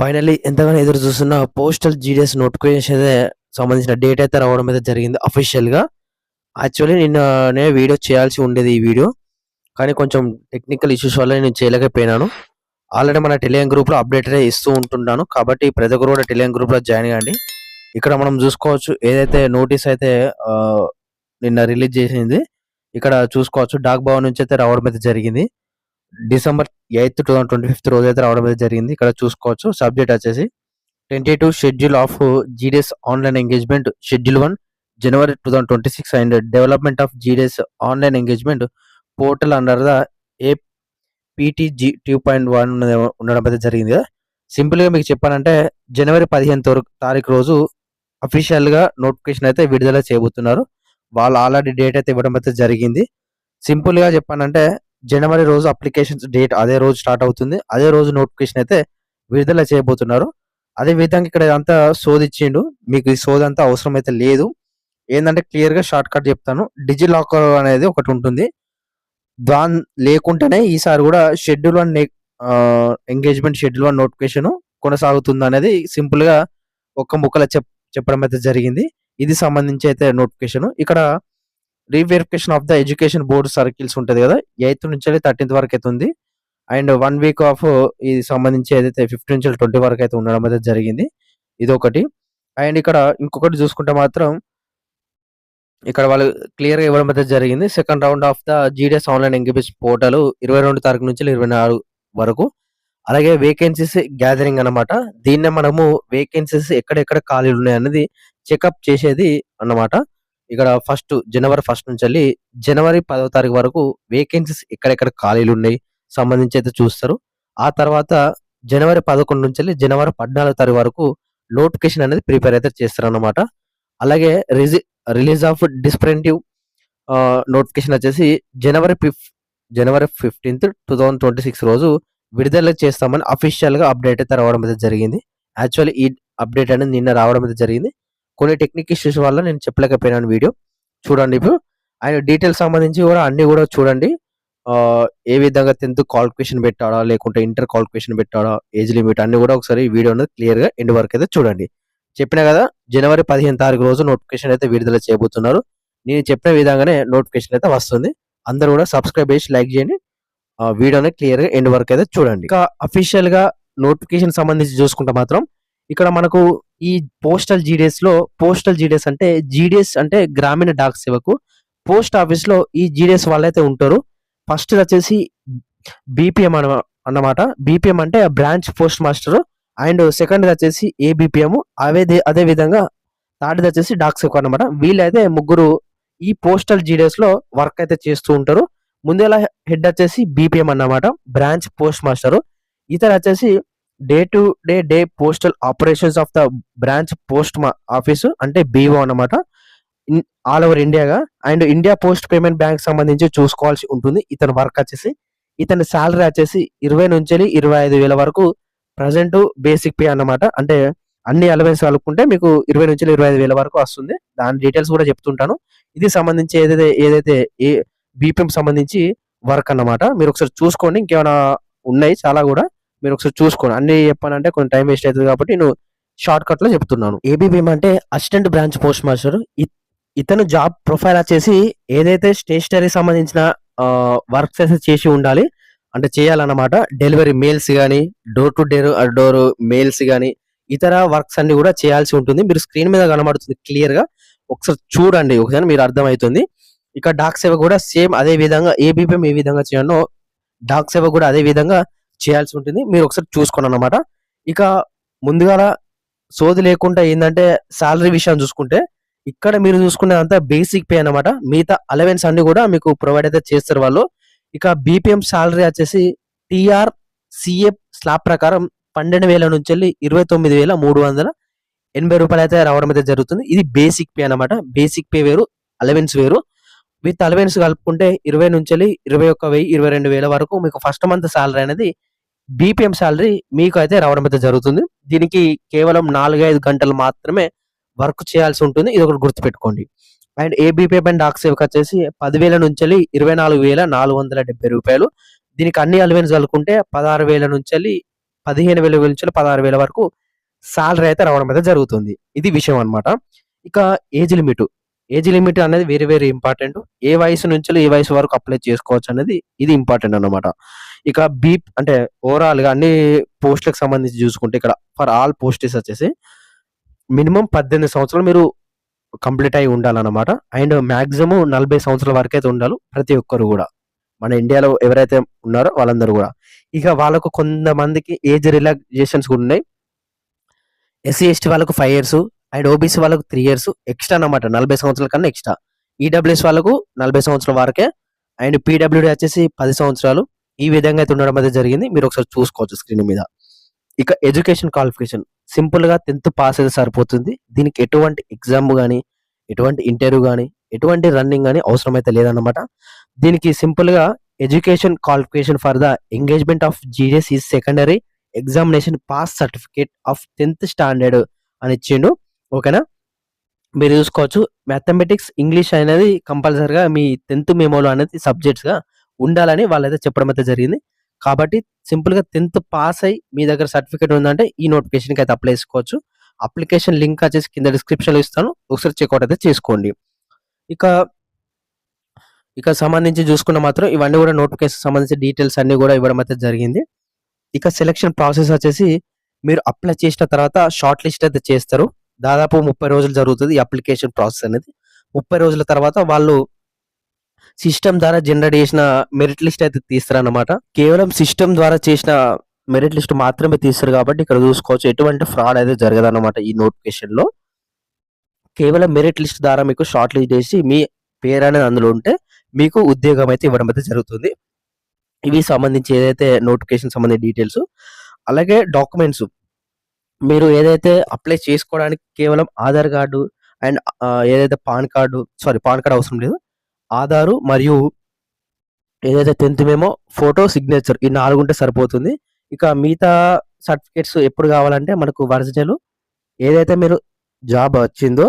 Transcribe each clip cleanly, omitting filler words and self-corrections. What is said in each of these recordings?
Finally ఎంతగానో ఎదురు చూస్తున్న పోస్టల్ జీడీఎస్ నోటిఫికేషన్ అయితే సంబంధించిన డేట్ అయితే రావడం అయితే జరిగింది అఫీషియల్‌గా. యాక్చువల్లీ నిన్ననే వీడియో చేయాల్సి ఉండేది ఈ వీడియో. కానీ కొంచెం టెక్నికల్ ఇష్యూస్ వల్ల నేను చేయలేకపోయినాను. ఆల్రెడీ మన టెలిగ్రామ్ గ్రూప్‌లో అప్డేట్ అయితే ఇస్తూ ఉంటుంటాను. కాబట్టి ప్రతి ఒక్కరు కూడా టెలిగ్రామ్ గ్రూప్‌లో జాయిన్ కండి. ఇక్కడ మనం చూసుకోవచ్చు ఏదైతే నోటీస్ అయితే నిన్న రిలీజ్ చేసింది. ఇక్కడ చూసుకోవచ్చు డాక్ భవన్ నుంచి అయితే రావడం అయితే జరిగింది. డిసెంబర్ 8, 2025 రోజైతే రావడం అయితే జరిగింది. ఇక్కడ చూసుకోవచ్చు సబ్జెక్ట్ వచ్చేసి tentative schedule of GDS online engagement schedule 1 January 2026 and development of GDS online engagement portal under the ఏపీటీజీ 2.1 ఉండడం అయితే జరిగింది కదా. సింపుల్‌గా మీకు చెప్పాలంటే జనవరి 15 తారీఖు రోజు అఫీషియల్‌గా నోటిఫికేషన్ అయితే విడుదల చేయబోతున్నారు. వాళ్ళు ఆల్రెడీ డేట్ అయితే ఇవ్వడం అయితే జరిగింది. సింపుల్‌గా చెప్పాలంటే జనవరి రోజు అప్లికేషన్స్ డేట్ అదే రోజు స్టార్ట్ అవుతుంది. అదే రోజు నోటిఫికేషన్ అయితే విడుదల చేయబోతున్నారు. అదే విధంగా ఇక్కడ అంతా సోదిచ్చిండు. మీకు ఈ సోదంతా అవసరం అయితే లేదు. ఏందంటే క్లియర్‌గా షార్ట్ కట్ చెప్తాను. డిజి లాకర్ అనేది ఒకటి ఉంటుంది. దాని లేకుంటేనే ఈసారి కూడా షెడ్యూల్ 1 ఎంగేజ్‌మెంట్ షెడ్యూల్ 1 నోటిఫికేషన్ కొనసాగుతుందనేది సింపుల్‌గా ఒక్క ముక్కలో చెప్పడం అయితే జరిగింది. ఇది సంబంధించి అయితే నోటిఫికేషన్. ఇక్కడ reverification of the education board circles ఉంటది కదా. 8th నుంచి 13th వరకు అయితే ఉంది. అండ్ 1 వీక్ ఆఫ్ ఇది సంబంధించి ఏదైతే 15 నుంచి 20 వరకు అయితే ఉండడం అయితే జరిగింది. ఇదొకటి. అండ్ ఇక్కడ ఇంకొకటి చూసుకుంటే మాత్రం ఇక్కడ వాళ్ళు క్లియర్‌గా ఇవ్వడం అయితే జరిగింది. Second round of the GDS online engagement portal 22 తారీఖు నుంచి 24 వరకు. అలాగే వేకెన్సీస్ గ్యాదరింగ్ అన్నమాట. దీన్నే మనము వేకెన్సీస్ ఎక్కడెక్కడ ఖాళీలు ఉన్నాయన్నది చెకప్ చేసేది అన్నమాట. ఇక్కడ జనవరి 1 నుంచెల్లి జనవరి 10వ తారీఖు వరకు వేకెన్సీస్ ఎక్కడెక్కడ ఖాళీలు ఉన్నాయి సంబంధించి అయితే చూస్తారు. ఆ తర్వాత జనవరి 11 నుంచెల్లి జనవరి 14 తారీఖు వరకు నోటిఫికేషన్ అనేది ప్రిపేర్ అయితే చేస్తారన్నమాట. అలాగే రిలీజ్ ఆఫ్ డిస్ప్రింటివ్ నోటిఫికేషన్ వచ్చేసి జనవరి 15th 2026 రోజు విడుదల చేస్తామని అఫీషియల్‌గా అప్డేట్ అయితే రావడం అయితే జరిగింది. యాక్చువల్లీ ఈ అప్డేట్ అనేది నిన్న రావడం అయితే జరిగింది. కొన్ని టెక్నిక్ ఇష్యూస్ వల్ల నేను చెప్పలేకపోయినాను వీడియో. చూడండి ఇప్పుడు. అండ్ డీటెయిల్స్ సంబంధించి కూడా అన్నీ కూడా చూడండి. ఏ విధంగా 10th క్వాలిఫికేషన్ పెట్టాడా? లేకుంటే ఇంటర్ క్వాలిఫికేషన్ పెట్టాడా? ఏజ్ లిమిట్ అన్నీ కూడా ఒకసారి ఈ వీడియో అనేది క్లియర్‌గా ఎండ్ వరకు అయితే చూడండి. చెప్పినా కదా జనవరి 15 తారీఖు రోజు నోటిఫికేషన్ అయితే విడుదల చేయబోతున్నారు. నేను చెప్పిన విధంగానే నోటిఫికేషన్ అయితే వస్తుంది. అందరూ కూడా సబ్స్క్రైబ్ చేసి లైక్ చేయండి. వీడియోని క్లియర్‌గా ఎండ్ వరకు అయితే చూడండి. ఇంకా అఫీషియల్‌గా నోటిఫికేషన్ సంబంధించి చూసుకుంటే మాత్రం ఇక్కడ మనకు ఈ పోస్టల్ జీడీఎస్ అంటే జీడీఎస్ అంటే గ్రామీణ డాక్ సేవకు పోస్ట్ ఆఫీస్‌లో ఈ జీడీఎస్ వాళ్ళైతే ఉంటారు. ఫస్ట్ వచ్చేసి బీపీఎం అన్నమాట. బీపీఎం అంటే branch post master. And second వచ్చేసి ఏబీపీఎం. అదే విధంగా థర్డ్ వచ్చేసి డాక్ సేవక్ అన్నమాట. వీళ్ళైతే ముగ్గురు ఈ పోస్టల్ జీడీఎస్‌లో వర్క్ అయితే చేస్తూ ఉంటారు. ముందుగా హెడ్ వచ్చేసి బీపీఎం అన్నమాట, బ్రాంచ్ పోస్ట్ మాస్టర్. ఇతను వచ్చేసి the postal operations of the branch post office అంటే బీఓ అన్నమాట. ఆల్ ఓవర్ ఇండియాగా. And India post payment bank సంబంధించి చూసుకోవాల్సి ఉంటుంది. ఇతని వర్క్ వచ్చేసి ఇతని సాలరీ వచ్చేసి 20 నుంచి 25,000 వరకు ప్రజెంట్ బేసిక్ పే అన్నమాట. అంటే అన్ని అలవెన్స్ కలుపుకుంటే మీకు 20 నుంచి 25,000 వరకు వస్తుంది. దాని డీటెయిల్స్ కూడా చెప్తుంటాను. ఇది సంబంధించి ఏదైతే బీపీఎం సంబంధించి వర్క్ అన్నమాట. మీరు ఒకసారి చూసుకోండి. ఇంకేమైనా ఉన్నాయి చాలా కూడా. మీరు ఒకసారి చూసుకోండి. అన్ని చెప్పానంటే కొంచెం టైం వేస్ట్ అవుతుంది కాబట్టి నేను షార్ట్ కట్ లో చెప్తున్నాను. ఏబీపీఎం అంటే అసిస్టెంట్ బ్రాంచ్ పోస్ట్ మాస్టర్. ఇతను జాబ్ ప్రొఫైల్ వచ్చేసి ఏదైతే స్టేషనరీ సంబంధించిన వర్క్స్ అయితే చేసి ఉండాలి, అంటే చేయాలన్నమాట. డెలివరీ మెయిల్స్ కానీ, డోర్ టు డోర్ మెయిల్స్ కానీ, ఇతర వర్క్స్ అన్ని కూడా చేయాల్సి ఉంటుంది. మీరు స్క్రీన్ మీద కనబడుతుంది క్లియర్ గా, ఒకసారి చూడండి. ఒకసారి మీరు అర్థమవుతుంది. ఇక డాక్ సేవ కూడా సేమ్ అదే విధంగా ఏబీపీఎం ఏ విధంగా చేయనో డాక్ సేవ కూడా అదే విధంగా చేయాల్సి ఉంటుంది. మీరు ఒకసారి చూసుకోండి అన్నమాట. ఇక ముందుగా సోది లేకుండా ఏంటంటే సాలరీ విషయం చూసుకుంటే ఇక్కడ మీరు చూసుకునేదంతా బేసిక్ పే అన్నమాట. మిగతా అలవెన్స్ అన్ని కూడా మీకు ప్రొవైడ్ అయితే చేస్తారు వాళ్ళు. ఇక బీపీఎం సాలరీ వచ్చేసి టీఆర్ సిఏ స్లాబ్ ప్రకారం 12,000 నుంచి 29,380 రూపాయలు అయితే రావడం అయితే జరుగుతుంది. ఇది బేసిక్ పే అన్నమాట. బేసిక్ పే వేరు, అలవెన్స్ వేరు. విత్ అలవెన్స్ కలుపుకుంటే 20 నుంచి 21,000, 22,000 వరకు మీకు ఫస్ట్ మంత్ సాలరీ అనేది బీపీఎం సాలరీ మీకు అయితే రావడం అయితే జరుగుతుంది. దీనికి కేవలం 4-5 గంటలు మాత్రమే వర్క్ చేయాల్సి ఉంటుంది. ఇది ఒకటి గుర్తుపెట్టుకోండి. And ABPM and Dak Sevak వచ్చేసి 10,000 నుంచి 24,470 రూపాయలు. దీనికి అన్ని అలవెన్స్ కలుపుకుంటే 16,000 నుంచి 15,000 నుంచి 16,000 వరకు సాలరీ అయితే రావడం అయితే జరుగుతుంది. ఇది విషయం అన్నమాట. ఇక ఏజ్ లిమిట్. ఏజ్ లిమిట్ అనేది వెరీ వెరీ ఇంపార్టెంట్. ఏ వయసు నుంచి ఏ వయసు వరకు అప్లై చేసుకోవచ్చు అనేది ఇది ఇంపార్టెంట్ అన్నమాట. ఇక అంటే ఓవరాల్‌గా అన్ని పోస్ట్‌లకు సంబంధించి చూసుకుంటే ఇక్కడ ఫర్ ఆల్ పోస్ట్స్ వచ్చేసి మినిమమ్ 18 సంవత్సరాలు మీరు కంప్లీట్ అయ్యి ఉండాలన్నమాట. అండ్ మాక్సిమం 40 సంవత్సరాల వరకైతే ఉండాలి ప్రతి ఒక్కరు గూడా. మన ఇండియాలో ఎవరైతే ఉన్నారో వాళ్ళందరూ గూడా. ఇక వాళ్ళకు కొంతమందికి ఏజ్ రిలాక్సేషన్స్ కూడా ఉన్నాయి. ఎస్సీ, ఎస్టీ వాళ్ళకు 5 ఇయర్స్ అండ్ ఓబీసీ వాళ్ళకు 3 ఇయర్స్ ఎక్స్‌ట్రా అన్నమాట. 40 సంవత్సరాల కన్నా ఎక్స్‌ట్రా. ఈడబ్ల్యూఎస్ వాళ్ళకు 40 సంవత్సరాల వరకే అండ్ పీడబ్ల్యూడీ వచ్చేసి 10 సంవత్సరాలు. ఈ విధంగా అయితే ఉండడం అయితే జరిగింది. మీరు ఒకసారి చూసుకోవచ్చు స్క్రీన్ మీద. ఇక ఎడ్యుకేషన్ క్వాలిఫికేషన్ సింపుల్‌గా 10థ్ పాస్ అయితే సరిపోతుంది. దీనికి ఎటువంటి ఎగ్జామ్ గాని, ఎటువంటి ఇంటర్వ్యూ గాని, ఎటువంటి రన్నింగ్ గాని అవసరం అయితే లేదన్నమాట. దీనికి సింపుల్‌గా education qualification for the engagement of GDS is secondary examination pass certificate of 10థ్ స్టాండర్డ్ అని ఇచ్చిండు. ఓకేనా? మీరు చూసుకోవచ్చు. మ్యాథమెటిక్స్, ఇంగ్లీష్ అనేది కంపల్సరీగా మీ 10థ్ మెమోలో అనేది సబ్జెక్ట్స్‌గా ఉండాలని వాళ్ళైతే చెప్పడం అయితే జరిగింది. కాబట్టి సింపుల్‌గా 10థ్ పాస్ అయ్యి మీ దగ్గర సర్టిఫికేట్ ఉందంటే ఈ నోటిఫికేషన్‌కి అయితే అప్లై చేసుకోవచ్చు. అప్లికేషన్ లింక్ వచ్చేసి కింద డిస్క్రిప్షన్‌లో ఇస్తాను. ఒకసారి చెక్‌ఔట్ అయితే చేసుకోండి. ఇక సంబంధించి చూసుకుంటే మాత్రం ఇవన్నీ కూడా నోటిఫికేషన్ సంబంధించిన డీటెయిల్స్ అన్నీ కూడా ఇవ్వడం అయితే జరిగింది. ఇక సెలక్షన్ ప్రాసెస్ వచ్చేసి మీరు అప్లై చేసిన తర్వాత షార్ట్ లిస్ట్ అయితే చేస్తారు. దాదాపు 30 రోజులు జరుగుతుంది ఈ అప్లికేషన్ ప్రాసెస్ అనేది. 30 రోజుల తర్వాత వాళ్ళు సిస్టమ్ ద్వారా జనరేట్ చేసిన మెరిట్ లిస్ట్ అయితే తీస్తారన్నమాట. కేవలం సిస్టమ్ ద్వారా చేసిన మెరిట్ లిస్ట్ మాత్రమే తీస్తారు కాబట్టి ఇక్కడ చూసుకోవచ్చు ఎటువంటి ఫ్రాడ్ అయితే జరగదన్నమాట ఈ నోటిఫికేషన్‌లో. కేవలం మెరిట్ లిస్ట్ ద్వారా మీకు షార్ట్ లిస్ట్ చేసి మీ పేరు అనేది అందులో ఉంటే మీకు ఉద్యోగం అయితే ఇవ్వడం అయితే జరుగుతుంది. ఇవి సంబంధించి ఏదైతే నోటిఫికేషన్ సంబంధించిన డీటెయిల్స్. అలాగే డాక్యుమెంట్స్ మీరు ఏదైతే అప్లై చేసుకోవడానికి కేవలం ఆధార్ కార్డు అండ్ ఏదైతే పాన్ కార్డ్ అవసరం లేదు. ఆధారు మరియు ఏదైతే 10థ్ మెమో, ఫోటో, సిగ్నేచర్ ఈ 4 ఉంటే సరిపోతుంది. ఇక మిగతా సర్టిఫికేట్స్ ఎప్పుడు కావాలంటే మనకు ఒరిజినల్ ఏదైతే మీరు జాబ్ వచ్చిందో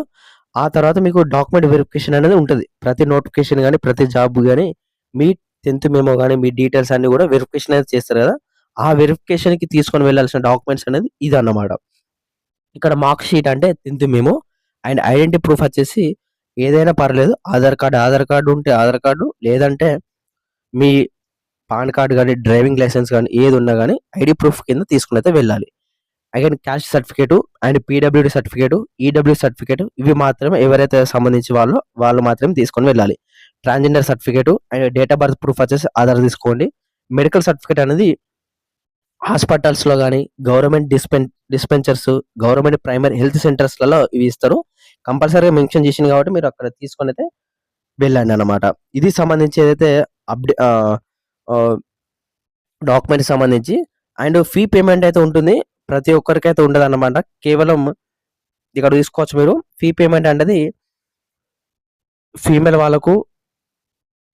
ఆ తర్వాత మీకు డాక్యుమెంట్ వెరిఫికేషన్ అనేది ఉంటది. ప్రతి నోటిఫికేషన్ గాని, ప్రతి జాబ్ గాని మీ 10థ్ మెమో గాని, మీ డీటెయిల్స్ అన్నీ కూడా వెరిఫికేషన్ అయితే చేస్తారు కదా! ఆ వెరిఫికేషన్‌కి తీసుకొని వెళ్ళాల్సిన డాక్యుమెంట్స్ అనేది ఇదన్నమాట. ఇక్కడ మార్క్ షీట్ అంటే 10థ్ మెమో అండ్ ఐడెంటిటీ ప్రూఫ్ వచ్చేసి ఏదైనా పర్లేదు. ఆధార్ కార్డ్ ఉంటే ఆధార్ కార్డు, లేదంటే మీ పాన్ కార్డ్ గాని, డ్రైవింగ్ లైసెన్స్ గాని ఏది ఉన్నా గాని ఐడీ ప్రూఫ్ కింద తీసుకొని అయితే వెళ్ళాలి. Again caste certificate and PWD certificate, EW certificate ఇవి మాత్రమే ఎవరైతే సంబంధించి వాళ్ళు మాత్రమే తీసుకొని వెళ్ళాలి. Transgender certificate and date of birth proof వచ్చేసి ఆధార్ తీసుకోండి. మెడికల్ సర్టిఫికేట్ అనేది హాస్పిటల్స్‌లో గాని, government dispensers, government primary health సెంటర్స్‌లలో ఇవి ఇస్తారు. కంపల్సరీగా మెన్షన్ చేసింది కాబట్టి మీరు అక్కడ తీసుకొనైతే వెళ్ళండన్నమాట. ఇది సంబంధించి ఏదైతే ఆహ్, ఆహ్, డాక్యుమెంట్‌కి సంబంధించి అండ్ ఫీ పేమెంట్ అయితే ఉంటుంది. ప్రతి ఒక్కరికైతే ఉండదన్నమాట. కేవలం ఇక్కడ చూసుకోవచ్చు మీరు. ఫీ పేమెంట్ అనేది ఫీమేల్ వాళ్ళకు,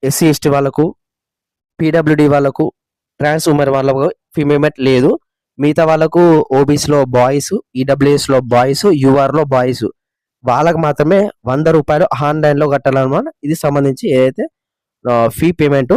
ఎస్సీ, ఎస్టీ వాళ్ళకు, పీడబ్ల్యూడీ వాళ్ళకు, ట్రాన్స్ ఉమెన్ వాళ్ళకు ఫీ పేమెంట్ లేదు. మిగతా వాళ్ళకు ఓబీసీలో బాయ్స్, ఈడబ్ల్యూఎస్‌లో బాయ్స్, యూఆర్‌లో బాయ్స్ వాళ్ళకి మాత్రమే రూ. 100 ఆన్‌లైన్‌లో కట్టాలన్నమాట. ఇది సంబంధించి ఏదైతే ఫీ పేమెంటు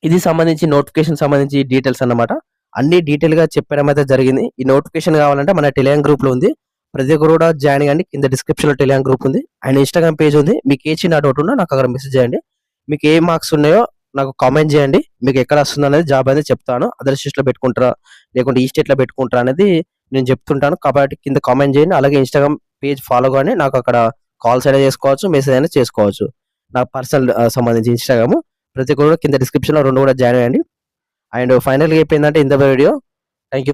ఇది సంబంధించి నోటిఫికేషన్ సంబంధించి డీటెయిల్స్ అన్నమాట. అన్ని డీటెయిల్‌గా చెప్పడం అయితే జరిగింది. ఈ నోటిఫికేషన్ కావాలంటే మన టెలిగ్రామ్ గ్రూప్‌లో ఉంది. ప్రతి ఒక్కరు కూడా జాయిన్ కండి. కింద డిస్క్రిప్షన్‌లో టెలిగ్రామ్ గ్రూప్ ఉంది. అండ్ ఇన్‌స్టాగ్రామ్ పేజ్ ఉంది. మీకు ఏ చిన్న డౌట్ ఉన్నా నాకు అక్కడ మెసేజ్ చేయండి. మీకు ఏ మార్క్స్ ఉన్నాయో నాకు కామెంట్ చేయండి. మీకు ఎక్కడ వస్తుందనేది జాబ్ అనేది చెప్తాను. అదర్ స్టేట్స్‌లో పెట్టుకుంటారా? లేకుంటే ఈ స్టేట్‌లో పెట్టుకుంటారా? అనేది నేను చెప్తుంటాను. కాబట్టి కింద కామెంట్ చేయండి. అలాగే ఇన్‌స్టాగ్రామ్ పేజ్ ఫాలో గాని నాకు అక్కడ కాల్స్ అయినా చేసుకోవచ్చు. మెసేజ్ అయినా చేసుకోవచ్చు. నా పర్సనల్ సంబంధించి ఇన్‌స్టాగ్రామ్. ప్రతి ఒక్కరు కింద డిస్క్రిప్షన్‌లో 2 కూడా జాయిన్ అయ్యండి. అండ్ ఫైనల్‌గా అయిపోయిందంటే ఇంత వీడియో. Thank you.